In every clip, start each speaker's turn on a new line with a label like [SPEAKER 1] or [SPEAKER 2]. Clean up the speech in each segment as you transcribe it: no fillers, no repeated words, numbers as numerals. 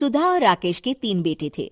[SPEAKER 1] सुधा और राकेश के 3 बेटे थे।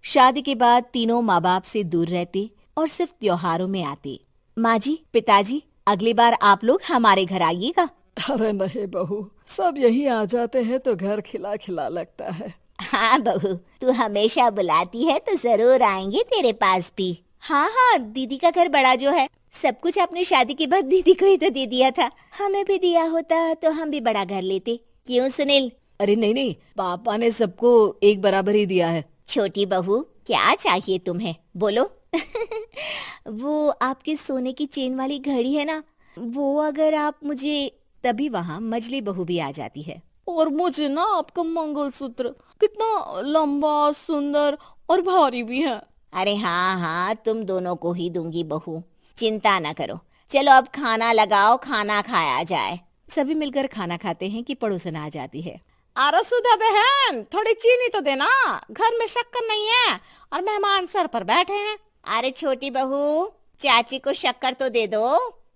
[SPEAKER 1] शादी के बाद तीनों माँ बाप से दूर रहते और सिर्फ त्योहारों में आते। माँ जी, पिताजी, अगली बार आप लोग हमारे घर आइएगा।
[SPEAKER 2] अरे नहीं बहू, सब यहीं आ जाते हैं तो घर खिला खिला लगता है।
[SPEAKER 3] हाँ बहू, तू हमेशा बुलाती है तो जरूर आएंगे तेरे पास भी।
[SPEAKER 1] हाँ हाँ, दीदी का घर बड़ा जो है, सब कुछ आपने शादी के बाद दीदी को ही तो दे दिया था। हमें भी दिया होता तो हम भी बड़ा घर लेते।
[SPEAKER 3] क्यों सुनील?
[SPEAKER 2] अरे नहीं नहीं, पापा ने सबको एक बराबर ही दिया है।
[SPEAKER 3] छोटी बहू, क्या चाहिए तुम्हें, बोलो।
[SPEAKER 1] वो आपके सोने की चेन वाली घड़ी है ना, वो अगर आप मुझे, तभी वहाँ मजली बहू भी आ जाती है।
[SPEAKER 2] और मुझे ना आपका मंगलसूत्र कितना लंबा, सुंदर और भारी भी है।
[SPEAKER 3] अरे हाँ हाँ, तुम दोनों को ही दूंगी बहू, चिंता ना करो। चलो अब खाना लगाओ, खाना खाया जाए।
[SPEAKER 1] सभी मिलकर खाना खाते हैं कि पड़ोसन आ जाती है।
[SPEAKER 4] अरे सुधा बहन, थोड़ी चीनी तो देना, घर में शक्कर नहीं है और मेहमान सर पर बैठे हैं।
[SPEAKER 3] अरे छोटी बहू, चाची को शक्कर तो दे दो।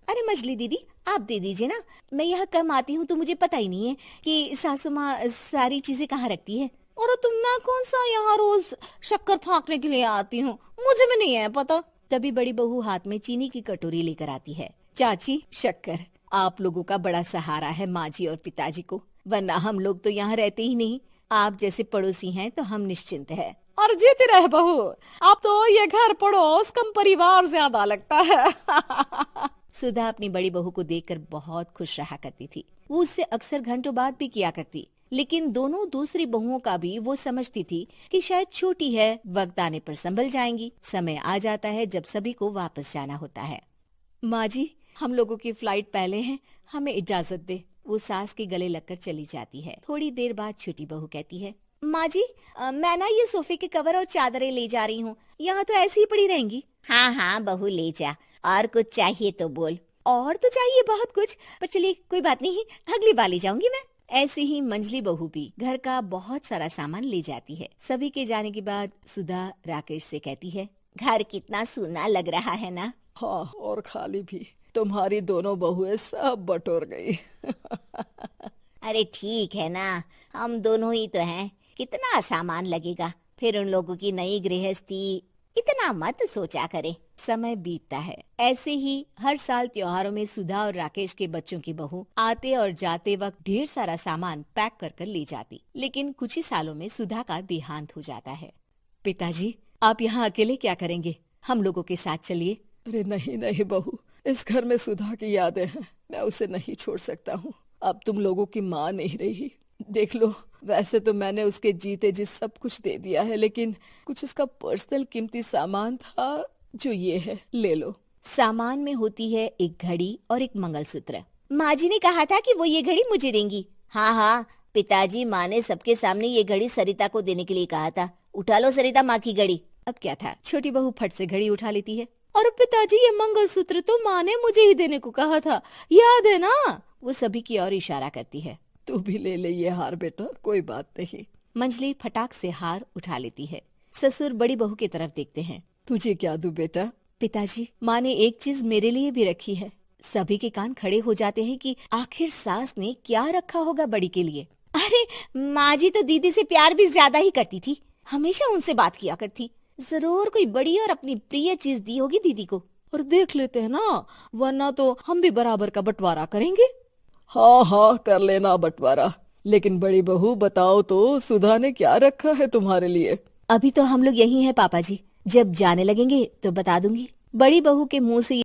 [SPEAKER 1] अरे मजली दीदी, आप दे दीजिए ना, मैं यहाँ कम आती हूँ तो मुझे पता ही नहीं है कि सासू माँ सारी चीजें कहाँ रखती है।
[SPEAKER 4] और तुम, मैं कौन सा यहाँ रोज शक्कर फाँकने के लिए आती हूँ, मुझे भी नहीं है पता।
[SPEAKER 1] तभी बड़ी बहू हाथ में चीनी की कटोरी लेकर आती है। चाची, शक्कर आप लोगों का बड़ा सहारा है माँ जी और पिताजी को, वरना हम लोग तो यहाँ रहते ही नहीं। आप जैसे पड़ोसी हैं तो हम निश्चिंत है।
[SPEAKER 4] और जीती रहे बहू, अब तो ये घर पड़ोस कम परिवार ज्यादा लगता है।
[SPEAKER 1] सुधा अपनी बड़ी बहू को देखकर बहुत खुश रहा करती थी। वो उससे अक्सर घंटों बात भी किया करती, लेकिन दोनों दूसरी बहुओं का भी वो समझती थी कि शायद छोटी है, वक्त आने पर संभल जाएंगी। समय आ जाता है जब सभी को वापस जाना होता है। माँ जी, हम लोगों की फ्लाइट पहले है, हमें इजाजत दे। वो सास के गले लगकर चली जाती है। थोड़ी देर बाद छोटी बहू कहती है, माँ जी, मैं ना ये सोफे के कवर और चादरें ले जा रही हूँ, यहाँ तो ऐसी ही पड़ी रहेंगी।
[SPEAKER 3] हाँ हाँ बहू, ले जा, और कुछ चाहिए तो बोल।
[SPEAKER 1] और तो चाहिए बहुत कुछ, पर चलिए कोई बात नहीं, अगली बार ले जाऊंगी मैं। ऐसे ही मंजली बहू भी घर का बहुत सारा सामान ले जाती है। सभी के जाने के बाद सुधा राकेश से कहती है,
[SPEAKER 3] घर कितना सूना लग रहा है ना।
[SPEAKER 2] हाँ, और खाली भी। तुम्हारी दोनों बहुएं सब बटोर गई।
[SPEAKER 3] अरे ठीक है ना, हम दोनों ही तो हैं, कितना सामान लगेगा, फिर उन लोगों की नई गृहस्थी, इतना मत सोचा करे।
[SPEAKER 1] समय बीतता है। ऐसे ही हर साल त्योहारों में सुधा और राकेश के बच्चों की बहू आते और जाते वक्त ढेर सारा सामान पैक कर कर ले जाती। लेकिन कुछ ही सालों में सुधा का देहांत हो जाता है। पिताजी, आप यहाँ अकेले क्या करेंगे, हम लोगों के साथ चलिए।
[SPEAKER 2] अरे नहीं नहीं बहू, इस घर में सुधा की यादें हैं, मैं उसे नहीं छोड़ सकता हूँ। अब तुम लोगों की माँ नहीं रही। देख लो, वैसे तो मैंने उसके जीते जी सब कुछ दे दिया है, लेकिन कुछ उसका पर्सनल कीमती सामान था जो ये है, ले लो।
[SPEAKER 1] सामान में होती है एक घड़ी और एक मंगलसूत्र। माँ जी ने कहा था कि वो ये घड़ी मुझे देंगी।
[SPEAKER 3] हाँ हाँ पिताजी, माँ ने सबके सामने ये घड़ी सरिता को देने के लिए कहा था। उठा लो सरिता माँ की घड़ी।
[SPEAKER 1] अब क्या था, छोटी बहू फट से घड़ी उठा लेती है। और पिताजी, ये मंगलसूत्र तो माँ ने मुझे ही देने को कहा था, याद है ना? वो सभी की ओर इशारा करती है।
[SPEAKER 2] तू भी ले ले ये हार बेटा, कोई बात नहीं।
[SPEAKER 1] मंजली फटाक से हार उठा लेती है। ससुर बड़ी बहू की तरफ देखते हैं।
[SPEAKER 2] तुझे क्या दूं बेटा?
[SPEAKER 1] पिताजी, माँ ने एक चीज मेरे लिए भी रखी है। सभी के कान खड़े हो जाते हैं कि आखिर सास ने क्या रखा होगा बड़ी के लिए।
[SPEAKER 3] अरे माँ जी तो दीदी से प्यार भी ज्यादा ही करती थी, हमेशा उनसे बात किया करती।
[SPEAKER 1] जरूर कोई बड़ी और अपनी प्रिय चीज दी होगी दीदी को।
[SPEAKER 2] और देख लेते हैं ना, वरना तो हम भी बराबर का बंटवारा करेंगे। हाँ हाँ, कर लेना बंटवारा। लेकिन बड़ी बहू बताओ तो, सुधा ने क्या रखा है तुम्हारे लिए?
[SPEAKER 1] अभी तो हम लोग यही हैं पापा जी, जब जाने लगेंगे तो बता दूंगी। बड़ी बहू के मुंह से